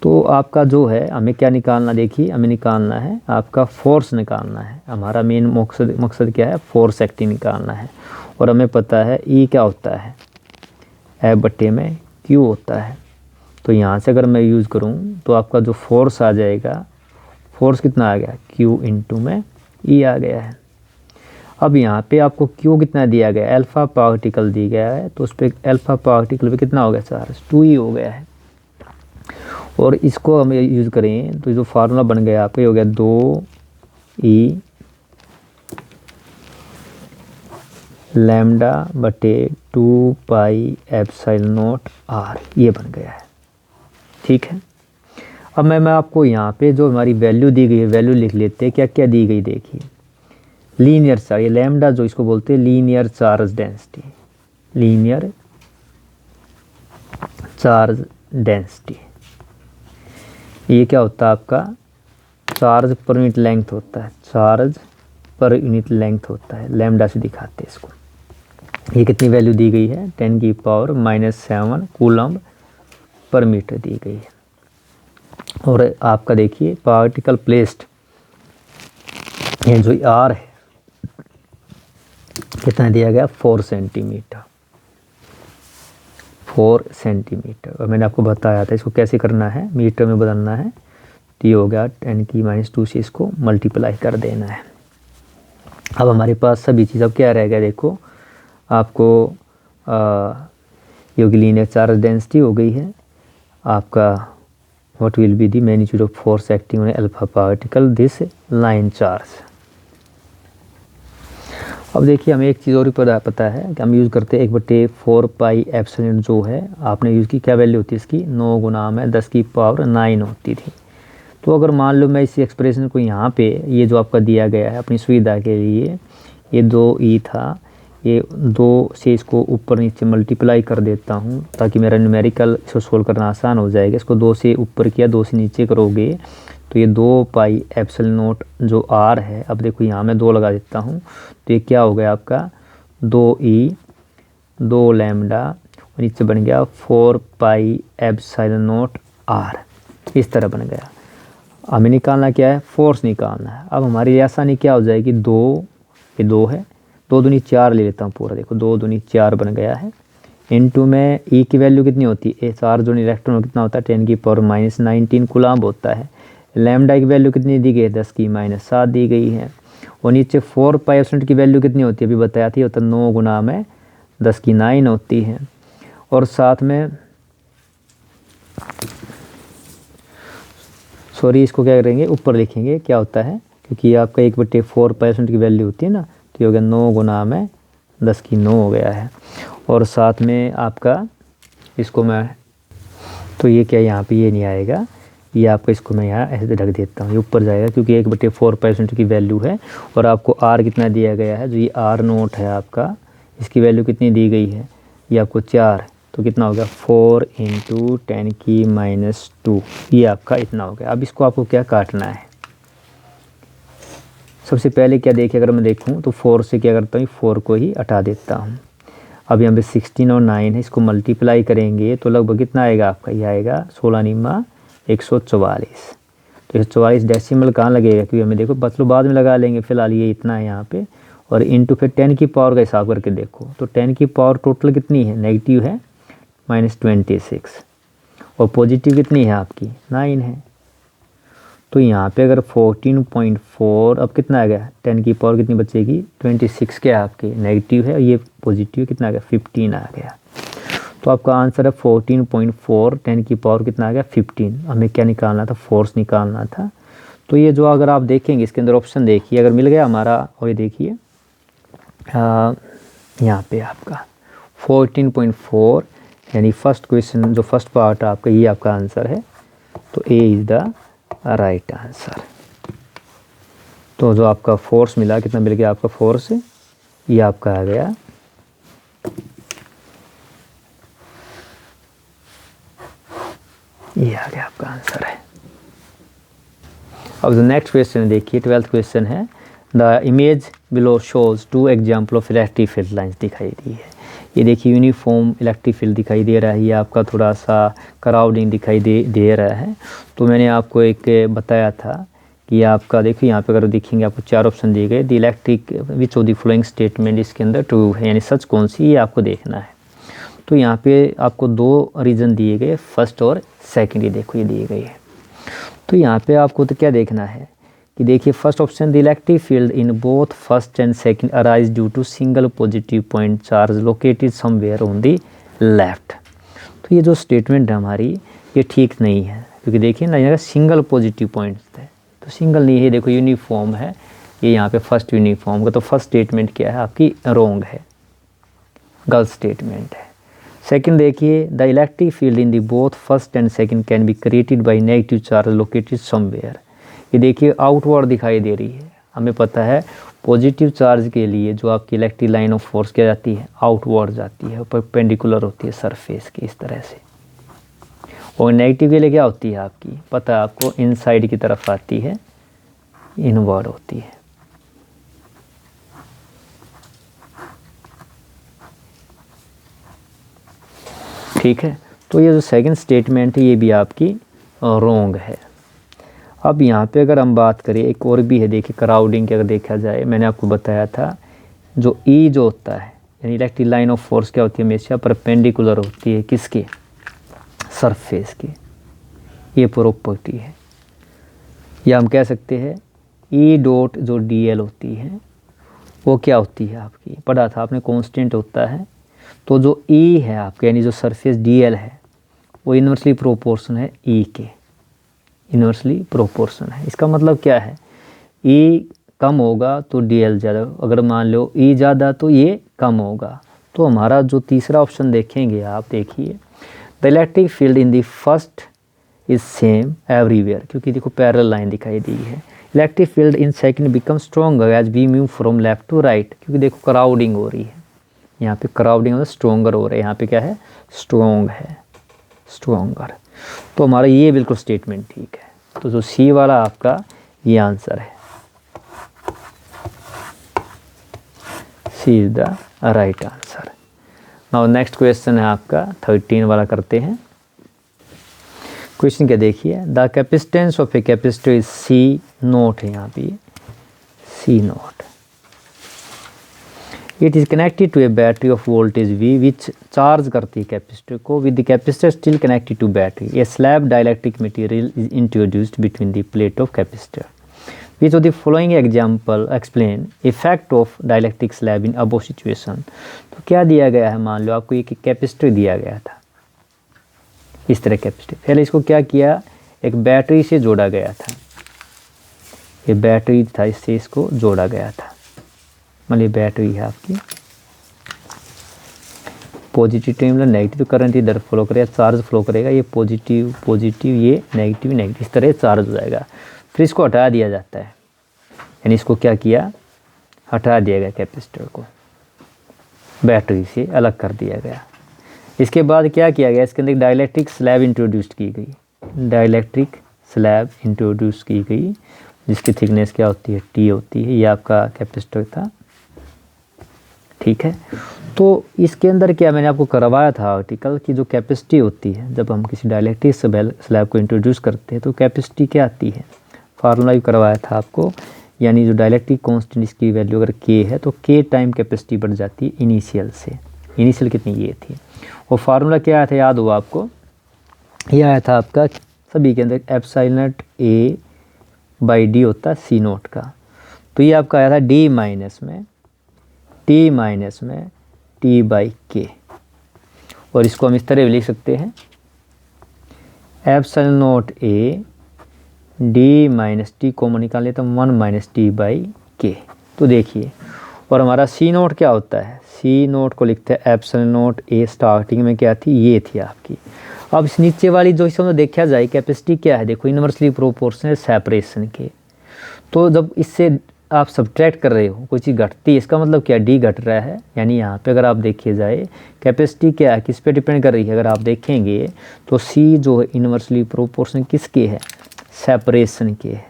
तो आपका जो है हमें क्या निकालना, देखिए हमें निकालना है आपका फोर्स निकालना है। हमारा मेन मकसद क्या है, फोर्स एक्टिंग निकालना है। और हमें पता है ई क्या होता है, एफ बट्टे में क्यू होता है। तो यहाँ से अगर मैं यूज़ करूँ तो आपका जो फोर्स आ जाएगा, फोर्स कितना आ गया, क्यू इंटू में ई आ गया है। अब यहाँ पे आपको क्यू कितना दिया गया, अल्फा पार्टिकल दिया गया है, तो उस पर अल्फा पार्टिकल पे कितना हो गया चार्ज, 2 हो गया है। और इसको हम यूज़ करें तो जो फार्मूला बन गया आपका हो गया 2E लैम्डा बटे 2 पाई एप्सिलॉन नॉट आर, ये बन गया है। ठीक है, अब मैं आपको यहाँ पे जो हमारी वैल्यू दी गई है वैल्यू लिख लेते हैं। क्या क्या दी गई देखिए, लीनियर चार्ज, ये लैम्डा जो इसको बोलते हैं linear charge density, linear charge density. ये क्या होता है आपका, चार्ज पर यूनिट लेंथ होता है, चार्ज पर यूनिट लेंथ होता है, लैम्डा से दिखाते हैं इसको। ये कितनी वैल्यू दी गई है, 10⁻⁻7 कूलम्ब पर मीटर दी गई है। और आपका देखिए पार्टिकल प्लेस्ड, ये जो आर है कितना दिया गया, 4 सेंटीमीटर, 4 सेंटीमीटर। और मैंने आपको बताया था इसको कैसे करना है, मीटर में बदलना है। तो ये हो गया 10⁻² से इसको मल्टीप्लाई कर देना है। अब हमारे पास सभी चीज़ अब क्या रह गया देखो, आपको ये होगी लीनियर चार्ज डेंसिटी हो गई है आपका, what will be the magnitude of force acting on alpha particle this line charge. अब देखिए हमें एक चीज़ और पता है कि हम यूज़ करते हैं 1/4 पाई एप्सिलॉन, जो है आपने यूज़ की, क्या वैल्यू होती है इसकी, 9 गुना में 10⁻9 होती थी। तो अगर मान लो मैं इसी एक्सप्रेशन को यहाँ पे, ये जो आपका दिया गया है अपनी सुविधा के लिए, ये 2E था, ये 2 से इसको ऊपर नीचे मल्टीप्लाई कर देता हूँ ताकि मेरा न्यूमेरिकल इसको सोल्व करना आसान हो जाएगा। इसको 2 से ऊपर किया, 2 से नीचे करोगे तो ये 2 पाई एप्सिलॉन नॉट जो आर है, अब देखो यहाँ मैं 2 लगा देता हूँ, तो ये क्या हो गया आपका 2E 2 लैम्डा, और नीचे बन गया 4 पाई एप्सिलॉन नॉट आर, इस तरह बन गया। हमें निकालना क्या है, फोर्स निकालना है। अब हमारी आसानी क्या हो जाएगी, 2, ये 2 है, 2 दूनी 4 ले लेता हूँ पूरा, देखो 2 दूनी 4 बन गया है। इनटू में ई की वैल्यू कितनी होती है, चार्ज जो इलेक्ट्रॉन कितना होता है, 10⁻⁻19 कूलम्ब होता है। लैम्डा की वैल्यू कितनी दी गई है, 10⁻7 दी गई है। और नीचे 4 पाई एप्सिलॉन की वैल्यू कितनी होती है, अभी बताया थी, होता 9 गुना में 10⁹ होती है। और साथ में सॉरी इसको क्या करेंगे, ऊपर लिखेंगे क्या होता है, क्योंकि आपका 1/4 पाई एप्सिलॉन की वैल्यू होती है ना, तो ये हो गया 9 गुना में 10⁹ हो गया है। और साथ में आपका इसको मैं, तो ये क्या यहाँ पे ये नहीं आएगा, ये आपका इसको मैं यहाँ ऐसे रख देता हूँ, ये ऊपर जाएगा क्योंकि 1/4 पाई एप्सिलॉन की वैल्यू है। और आपको आर कितना दिया गया है, जो ये आर नोट है आपका, इसकी वैल्यू कितनी दी गई है, ये आपको 4, तो कितना हो गया 4 × 10⁻², ये आपका इतना हो गया। अब इसको आपको क्या काटना है, सबसे पहले क्या देखिए, अगर मैं देखूं तो 4 से क्या करता हूँ, 4 को ही हटा देता हूँ। अब यहाँ पे 16 और 9 है, इसको मल्टीप्लाई करेंगे तो लगभग कितना आएगा आपका, ये आएगा 16⁻144। तो 144 डेसिमल कहाँ लगेगा, क्योंकि हमें देखो बचलो बाद में लगा लेंगे, फिलहाल ये इतना है यहाँ पे। और इंटू फिर 10 की पावर का हिसाब करके देखो, तो 10 की पावर टोटल कितनी है, नेगेटिव है -26, और पॉजिटिव कितनी है आपकी 9 है। तो यहाँ पे अगर 14.4, अब कितना आ गया, 10 की पावर कितनी बचेगी 26, क्या आपके नेगेटिव है, ये पॉजिटिव कितना आ गया 15 आ गया। तो आपका आंसर है 14.4, 10 की पावर कितना आ गया 15। हमें क्या निकालना था, फोर्स निकालना था। तो ये जो अगर आप देखेंगे इसके अंदर ऑप्शन देखिए, अगर मिल गया हमारा, और ये देखिए यहाँ पे आपका 14.4, यानी फर्स्ट क्वेश्चन जो फर्स्ट पार्ट है आपका, ये आपका आंसर है। तो A is the right answer. तो जो आपका फोर्स मिला, कितना मिल गया आपका फोर्स, ये आपका आ गया ये आ गया आपका आंसर है। अब जो नेक्स्ट क्वेश्चन देखिए, 12th क्वेश्चन है, the image below shows 2 example of electric field lines दिखाई दी है। ये देखिए यूनिफॉर्म इलेक्ट्रिक फील्ड दिखाई दे रहा है, ये आपका थोड़ा सा क्राउडिंग दिखाई दे रहा है। तो मैंने आपको एक बताया था कि आपका देखिए यहाँ पे अगर देखेंगे आपको 4 ऑप्शन दिए गए, the electric which of the following statement इसके अंदर ट्रू है, यानी सच कौन सी, ये आपको देखना है। तो यहाँ पे आपको 2 रीज़न दिए गए, फर्स्ट और सेकेंड, ये देखो ये दिए गए हैं। तो यहाँ पे आपको तो क्या देखना है कि देखिए first option, the electric field in both first and second arise due to single positive point charge located somewhere on the left. तो ये जो स्टेटमेंट है हमारी, ये ठीक नहीं है, क्योंकि देखिए ना यहाँ सिंगल पॉजिटिव पॉइंट है, तो सिंगल नहीं है, देखो यूनिफॉर्म है, ये यहाँ पे फर्स्ट यूनिफॉर्म का, तो फर्स्ट स्टेटमेंट क्या है आपकी, रॉन्ग है, गलत स्टेटमेंट है। सेकंड देखिए, the electric field in the both first and second can be created by negative charge located somewhere. ये देखिए आउटवर्ड दिखाई दे रही है, हमें पता है पॉजिटिव चार्ज के लिए जो आपकी इलेक्ट्रिक लाइन ऑफ फोर्स क्या जाती है, आउटवर्ड जाती है, परपेंडिकुलर होती है सरफेस के इस तरह से। और नेगेटिव के लिए क्या होती है आपकी, पता है आपको, इनसाइड की तरफ आती है, इनवर्ड होती है। ठीक है, तो ये जो सेकंड स्टेटमेंट है ये भी आपकी रॉन्ग है। अब यहाँ पे अगर हम बात करें, एक और भी है, देखिए क्राउडिंग की अगर देखा जाए, मैंने आपको बताया था जो ई जो होता है, यानी इलेक्ट्रिक लाइन ऑफ फोर्स क्या होती है, हमेशा परपेंडिकुलर होती है, किसके, सरफेस के, ये प्रॉपर्टी है। या हम कह सकते हैं ई डॉट जो डी एल होती है वो क्या होती है आपकी, पढ़ा था आपने, कांस्टेंट होता है। तो जो ई है आपके, यानी जो सरफेस डी एल है, वो इन्वर्सली प्रोपोर्शन है ई के, इन्वर्सली प्रोपोर्शन है। इसका मतलब क्या है, ई कम होगा तो डी एल ज़्यादा, अगर मान लो ई ज़्यादा तो ये कम होगा। तो हमारा जो तीसरा ऑप्शन देखेंगे आप, देखिए the electric field in the first is same everywhere, क्योंकि देखो पैरेलल लाइन दिखाई दी है। Electric field in second become stronger as we move from left to right, क्योंकि देखो क्राउडिंग हो रही है, यहाँ पे क्राउडिंग मतलब स्ट्रॉन्गर हो रहा है, यहाँ पे क्या है, स्ट्रॉन्ग है, स्ट्रॉन्गर। तो हमारा ये बिल्कुल स्टेटमेंट ठीक है। तो जो सी वाला आपका ये आंसर है, C is the right answer. Now next question है आपका 13 वाला करते हैं। क्वेश्चन क्या देखिए, the capacitance of a capacitor is C naught है, यहाँ पे C naught. It is connected to a battery of voltage V which charge करती है कैपेसिटर को, with the capacitor still connected to battery. A slab dielectric material is introduced between the plate of capacitor. Which of the following example explain effect of dielectric slab in above situation. तो क्या दिया गया है, मान लो आपको एक capacitor दिया गया था, इस तरह कैपेसिटर, पहले इसको क्या किया, एक बैटरी से जोड़ा गया था, ये बैटरी था, इससे इसको जोड़ा गया था, मतलब बैटरी है आपकी, पॉजिटिव टर्मिनल नेगेटिव करंट इधर फ्लो करेगा, चार्ज फ्लो करेगा, ये पॉजिटिव पॉजिटिव, ये नेगेटिव नेगेटिव, इस तरह चार्ज हो जाएगा। फिर इसको हटा दिया जाता है, यानी इसको क्या किया, हटा दिया गया, कैपेसिटर को बैटरी से अलग कर दिया गया। इसके बाद क्या किया गया, इसके अंदर एक डाइलेक्ट्रिक स्लैब इंट्रोड्यूस की गई, डाइलेक्ट्रिक स्लैब इंट्रोड्यूस की गई, जिसकी थिकनेस क्या होती है, टी होती है। ये आपका कैपेसिटर था, ठीक है। तो इसके अंदर क्या मैंने आपको करवाया था आर्टिकल की, जो कैपेसिटी होती है, जब हम किसी डाइलेक्ट्रिक स्लैब को इंट्रोड्यूस करते हैं तो कैपेसिटी क्या आती है, फार्मूला भी करवाया था आपको, यानी जो डाइलेक्ट्रिक कांस्टेंट इसकी वैल्यू अगर के है तो के टाइम कैपेसिटी बढ़ जाती है इनिशियल से। इनिशियल कितनी ये थी, और फार्मूला क्या आया था, याद हुआ आपको, ये आया था आपका सभी के अंदर, एप्सिलॉन ए बाई डी होता है सी नोट का। तो ये आपका आया था डी माइनस में टी माइनस में टी बाई के, और इसको हम इस तरह भी लिख सकते हैं, epsilon note A D minus T common निकाल लेते हैं, 1 माइनस टी बाई के। तो देखिए, और हमारा सी नोट क्या होता है, सी नोट को लिखते हैं एप्सिलॉन नोट ए, स्टार्टिंग में क्या थी, ये थी आपकी। अब इस नीचे वाली जो इसमें देखा जाए कैपेसिटी क्या है, देखो इन्वर्सली प्रोपोर्शनल सेपरेशन के। तो जब इससे आप सब्ट्रैक्ट कर रहे हो, कोई चीज़ घटती है, इसका मतलब क्या, डी घट रहा है। यानी यहाँ पे अगर आप देखिए जाए कैपेसिटी क्या है, किस पे डिपेंड कर रही है, अगर आप देखेंगे तो सी जो है इन्वर्सली प्रोपोर्शनल किसके है, सेपरेशन के है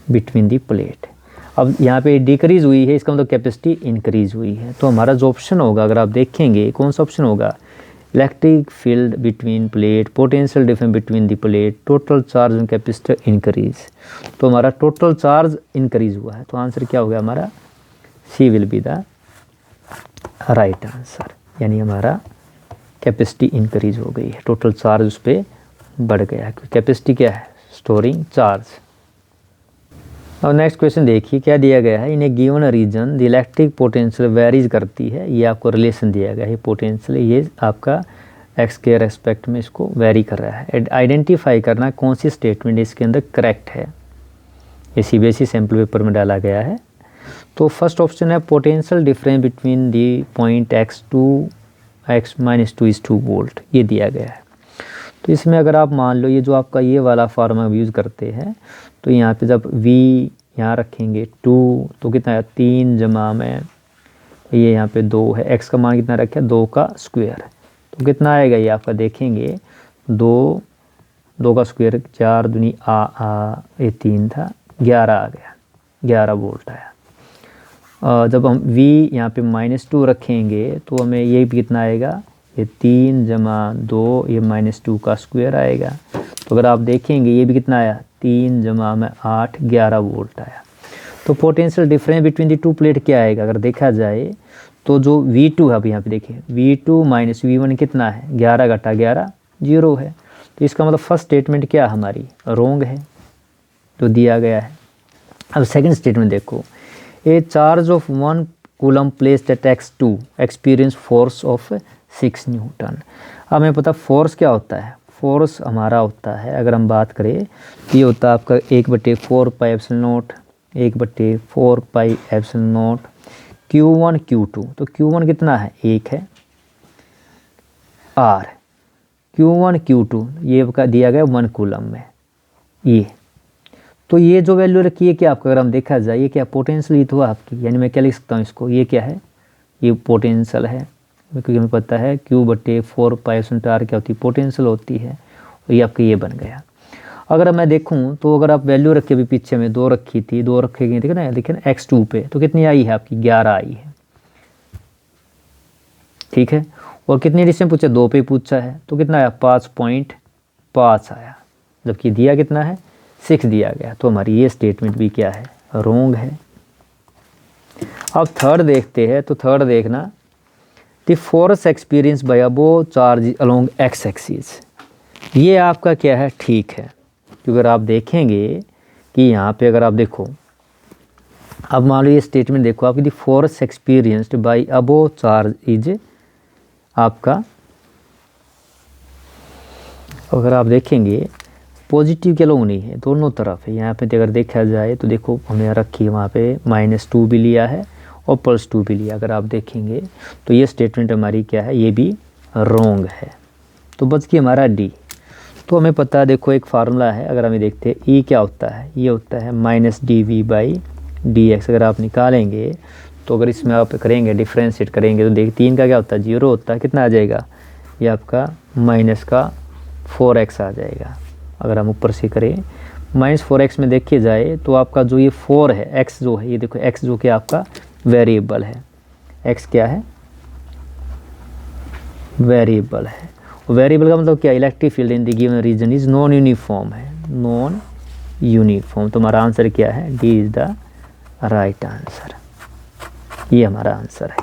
बिटवीन दी प्लेट। अब यहाँ पे डिक्रीज हुई है, इसका मतलब कैपेसिटी इंक्रीज हुई है। तो हमारा जो ऑप्शन होगा अगर आप देखेंगे कौन सा ऑप्शन होगा, electric field between plate, potential difference between the plate, total charge on capacitor increase. तो हमारा टोटल चार्ज इंक्रीज हुआ है, तो आंसर क्या हो गया हमारा, C will be the right answer. यानी हमारा कैपेसिटी इंक्रीज हो गई है, टोटल चार्ज उस पर बढ़ गया है। कैपेसिटी क्या है, स्टोरिंग चार्ज। और नेक्स्ट क्वेश्चन देखिए क्या दिया गया है, in a given region the electric potential varies करती है। ये आपको रिलेशन दिया गया है, पोटेंशियल ये आपका एक्स के रेस्पेक्ट में इसको वेरी कर रहा है। आइडेंटिफाई करना कौन सी स्टेटमेंट इसके अंदर करेक्ट है, ये सीबीएसई सैम्पल पेपर में डाला गया है। तो फर्स्ट ऑप्शन है potential difference between the point x-2 volt, ये दिया गया है। तो इसमें अगर आप मान लो ये जो आपका ये वाला फार्मूला यूज़ करते हैं, तो यहाँ पे जब v यहाँ रखेंगे 2 तो कितना है 3 जमा में ये यहाँ पे 2 है, x का मान कितना रखा है 2 का स्क्वायर, तो कितना आएगा ये आपका देखेंगे 2 का स्क्वायर 4 दूनी ये 3 था 11 आ गया, 11 वोल्ट आया। जब हम v यहाँ पे -2 रखेंगे तो हमें ये भी कितना आएगा, ये 3 जमा 2 ये -2 का स्क्वायर आएगा। तो अगर आप देखेंगे ये भी कितना आया 3 जमा में 8 11 वोल्ट आया। तो potential difference between the two plate क्या आएगा, अगर देखा जाए तो जो V2 है, अब यहाँ पे देखिए V2 माइनस V1 कितना है 11 घटा 11 0 है। तो इसका मतलब फर्स्ट स्टेटमेंट क्या हमारी रॉन्ग है, तो दिया गया है। अब सेकंड स्टेटमेंट देखो, ए charge of 1 coulomb placed at x2 experience force of 6 Newton. अब हमें पता फोर्स क्या होता है, फोर्स हमारा होता है अगर हम बात करें तो ये होता है आपका 1/4 pi epsilon not, 1/4 pi epsilon not Q1 Q2। तो Q1 कितना है 1 है, R Q1 Q2 ये दिया गया 1 कूलम में ये। तो ये जो वैल्यू रखी है क्या आपका, अगर हम देखा जाए ये क्या पोटेंशियल ही तो आपकी, यानी मैं क्या लिख सकता हूँ इसको, ये क्या है ये पोटेंशियल है, क्योंकि हमें पता है Q/4 पाई एप्सिलॉन R क्या होती है पोटेंशियल होती है, और ये आपका ये बन गया। अगर मैं देखूं तो अगर आप वैल्यू रखी अभी पीछे में 2 रखी थी, 2 रखेंगे देखिए ना x2 पे तो कितनी आई है आपकी 11 आई है, ठीक है। और कितनी डिस्टेंस पूछा 2 पे पूछा है, तो कितना आया 5.5 आया, जबकि दिया कितना है 6 दिया गया। तो हमारी ये स्टेटमेंट भी क्या है रॉन्ग है। अब थर्ड देखते हैं, तो थर्ड देखना the force experience by above charge along x axis, ये आपका क्या है ठीक है। क्योंकि अगर आप देखेंगे कि यहाँ पे अगर आप देखो, अब मान लो ये स्टेटमेंट देखो आपकी the force experienced bye above charge is आपका, अगर आप देखेंगे पॉजिटिव के लोग नहीं है दोनों तरफ है। यहाँ पे अगर देखा जाए तो देखो हमने रखी है वहाँ पे -2 भी लिया है और +2 भी लिया, अगर आप देखेंगे तो ये स्टेटमेंट हमारी क्या है ये भी रॉन्ग है। तो बच गई हमारा डी। तो हमें पता है देखो एक फार्मूला है, अगर हमें देखते हैं ई क्या होता है, ये होता है -dv/dx। अगर आप निकालेंगे तो अगर इसमें आप करेंगे डिफ्रेंशिएट करेंगे तो देख 3 का क्या होता है 0 होता है, कितना आ जाएगा ये आपका -4x आ जाएगा। अगर हम ऊपर से करें -4x में देखिए जाए तो आपका जो ये 4 है x जो है, ये देखो x जो कि आपका वेरिएबल है, x क्या है वेरिएबल है। वेरिएबल का मतलब क्या, electric field in the given region is non uniform है, नॉन यूनिफॉर्म। तो हमारा आंसर क्या है D is the right answer, ये हमारा आंसर है।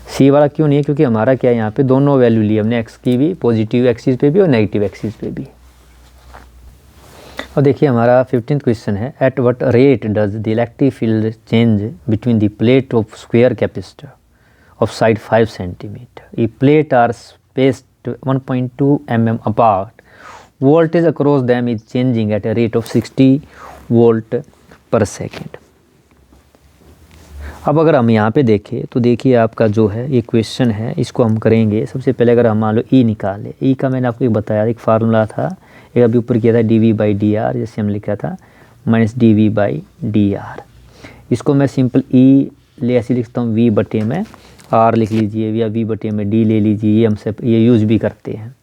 सी वाला क्यों नहीं है, क्योंकि हमारा क्या है यहाँ पे दोनों वैल्यू ली हमने, एक्स की भी पॉजिटिव एक्सिस पे भी और नेगेटिव एक्सिस पे भी। और देखिए हमारा 15th क्वेश्चन है, at what rate does the electric field change between the plate of square capacitor of side 5 centimetre. ये plate are spaced 1.2 mm apart, voltage across them is changing at a rate of 60 volt per second. अब अगर हम यहाँ पे देखें तो देखिए आपका जो है ये क्वेश्चन है, इसको हम करेंगे। सबसे पहले अगर हम मान लो ई निकाले, ई का मैंने आपको बताया एक फार्मूला था, एक अभी ऊपर किया था dv/dr, जैसे हम लिखा था minus d v by d r. इसको मैं सिंपल ई ले ऐसे लिखता हूँ, वी बटे में आर लिख लीजिए या वी बटे में डी ले लीजिए, ये हमसे ये यूज भी करते हैं।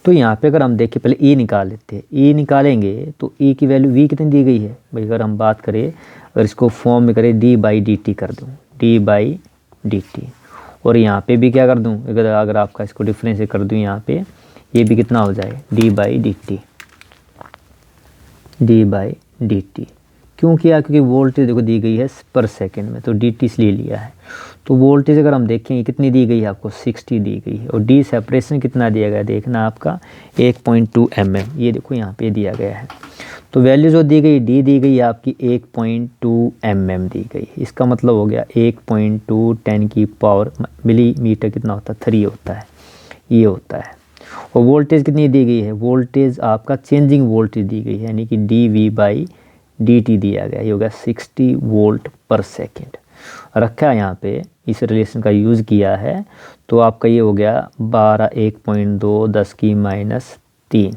तो यहाँ पे अगर हम देखें, पहले ई निकाल लेते हैं। ई निकालेंगे तो ई की वैल्यू वी कितनी दी गई है भाई, अगर हम बात करें, अगर इसको फॉर्म में करें डी बाई डी टी कर दूँ, डी बाई डी टी, और यहाँ पे भी क्या कर दूँ, अगर आपका इसको डिफरेंस कर दूँ यहाँ पे, ये भी कितना हो जाए D by d T, D by d T. क्यों किया, क्योंकि वोल्टेज देखो दी गई है पर सेकंड में, तो डी टी इसलिए लिया है। तो वोल्टेज अगर हम देखें कितनी दी गई है आपको, 60 दी गई है, और डी सेपरेशन कितना दिया गया है, देखना आपका 1.2 mm, ये देखो यहाँ पे दिया गया है। तो वैल्यू जो दी गई डी दी गई है आपकी 1.2 mm दी गई। इसका मतलब हो गया 1.2 10 की पावर मिलीमीटर कितना होता है, 3 होता है, ये होता है। और वोल्टेज कितनी दी गई है, वोल्टेज आपका चेंजिंग वोल्टेज दी गई है, यानी कि d v by d t दिया गया, ये हो गया 60 वोल्ट पर सेकेंड रखा है यहाँ पे, इस रिलेशन का यूज़ किया है। तो आपका ये हो गया 12 1.2 10 की -3।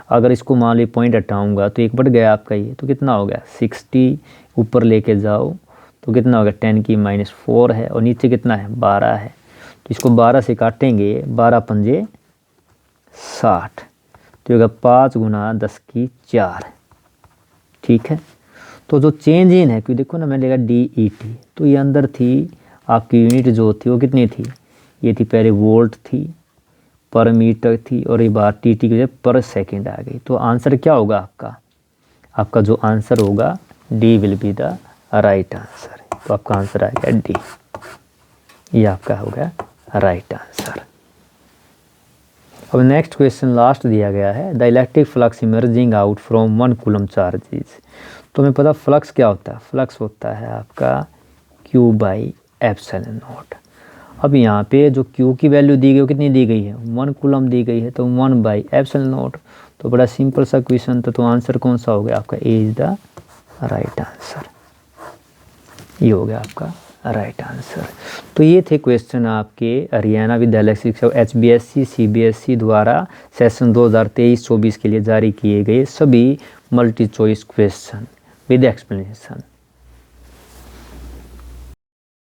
अगर इसको मान ली पॉइंट हटाऊँगा तो एक बढ़ गया आपका ये, तो कितना हो गया 60, ऊपर लेके जाओ तो कितना हो गया 10 की -4 है, और नीचे कितना है 12 है। तो इसको 12 से काटेंगे, 12 पंजे 60, तो होगा 5 गुना 10 की 4, ठीक है। तो जो चेंज इन है, क्योंकि देखो ना मैंने लिखा डी ई टी, तो ये अंदर थी आपकी यूनिट जो थी वो कितनी थी, ये थी पहले वोल्ट थी, पर मीटर थी, और ये बार टी टी की वजह पर सेकंड आ गई। तो आंसर क्या होगा आपका जो आंसर होगा D will be the right answer. तो आपका आंसर आ गया डी, ये आपका होगा राइट आंसर। अब नेक्स्ट क्वेश्चन लास्ट दिया गया है, the electric flux emerging out from 1 coulomb charges. तो हमें पता फ्लक्स क्या होता है, फ्लक्स होता है आपका Q बाई एप्सिलॉन नॉट। अब यहाँ पे जो Q की वैल्यू दी गई वो कितनी दी गई है, 1 कूलम दी गई है, तो 1 बाई एप्सिलॉन नॉट। तो बड़ा सिंपल सा क्वेश्चन था, तो आंसर कौन सा हो गया आपका, A is the right answer, ये हो गया आपका राइट आंसर। तो ये थे क्वेश्चन आपके हरियाणा विद्यालय शिक्षा HBSC CBSE द्वारा सेशन 2023-24 के लिए जारी किए गए सभी multi choice question with explanation.